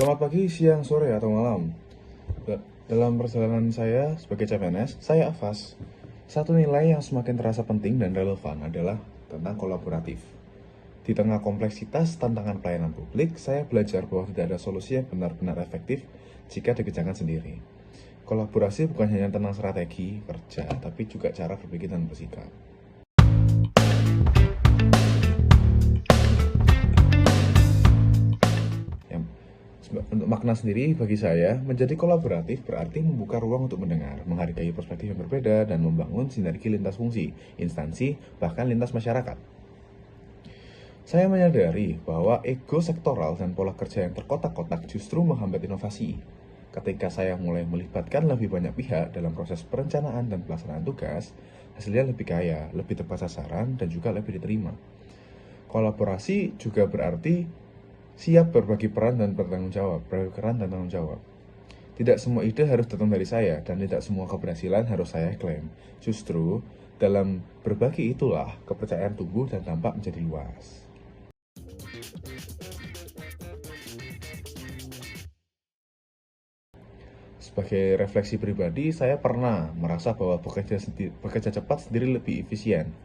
Selamat pagi, siang, sore, atau malam. Dalam perjalanan saya sebagai CPNS, saya Afas. Satu nilai yang semakin terasa penting dan relevan adalah tentang kolaboratif. Di tengah kompleksitas tantangan pelayanan publik, saya belajar bahwa tidak ada solusi yang benar-benar efektif jika dikerjakan sendiri. Kolaborasi bukan hanya tentang strategi kerja, tapi juga cara berpikir dan bersikap. Untuk makna sendiri bagi saya, menjadi kolaboratif berarti membuka ruang untuk mendengar, menghargai perspektif yang berbeda, dan membangun sinergi lintas fungsi, instansi, bahkan lintas masyarakat. Saya menyadari bahwa ego sektoral dan pola kerja yang terkotak-kotak justru menghambat inovasi. Ketika saya mulai melibatkan lebih banyak pihak dalam proses perencanaan dan pelaksanaan tugas, hasilnya lebih kaya, lebih tepat sasaran, dan juga lebih diterima. Kolaborasi juga berarti siap berbagi peran dan tanggung jawab. Tidak semua ide harus datang dari saya, dan tidak semua keberhasilan harus saya klaim. Justru, dalam berbagi itulah kepercayaan tumbuh dan dampak menjadi luas. Sebagai refleksi pribadi, saya pernah merasa bahwa bekerja cepat sendiri lebih efisien.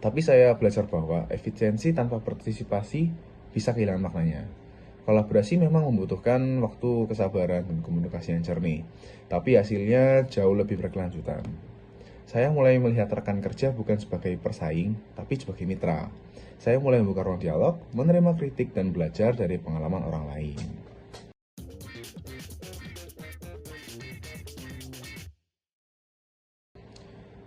Tapi saya belajar bahwa efisiensi tanpa partisipasi bisa kehilangan maknanya. Kolaborasi memang membutuhkan waktu, kesabaran, dan komunikasi yang jernih, tapi hasilnya jauh lebih berkelanjutan. Saya mulai melihat rekan kerja bukan sebagai persaing, tapi sebagai mitra. Saya mulai membuka ruang dialog, menerima kritik, dan belajar dari pengalaman orang lain.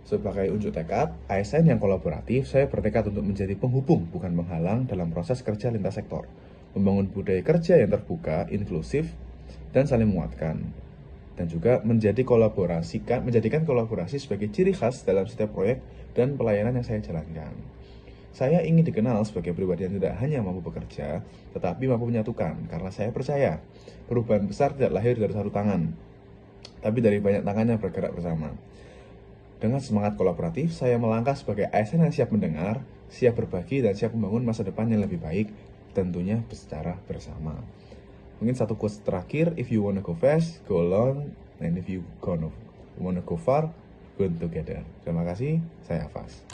Sebagai unjuk tekad, ASN yang kolaboratif, saya bertekad untuk menjadi penghubung, bukan penghalang dalam proses kerja lintas sektor. Membangun budaya kerja yang terbuka, inklusif, dan saling menguatkan. Dan juga menjadikan kolaborasi sebagai ciri khas dalam setiap proyek dan pelayanan yang saya jalankan. Saya ingin dikenal sebagai pribadi yang tidak hanya mampu bekerja, tetapi mampu menyatukan, karena saya percaya perubahan besar tidak lahir dari satu tangan, tapi dari banyak tangan yang bergerak bersama. Dengan semangat kolaboratif, saya melangkah sebagai ASN yang siap mendengar, siap berbagi, dan siap membangun masa depan yang lebih baik, tentunya secara bersama. Mungkin satu quotes terakhir, if you wanna go fast, go alone, and if you wanna go far, go together. Terima kasih, saya Afas.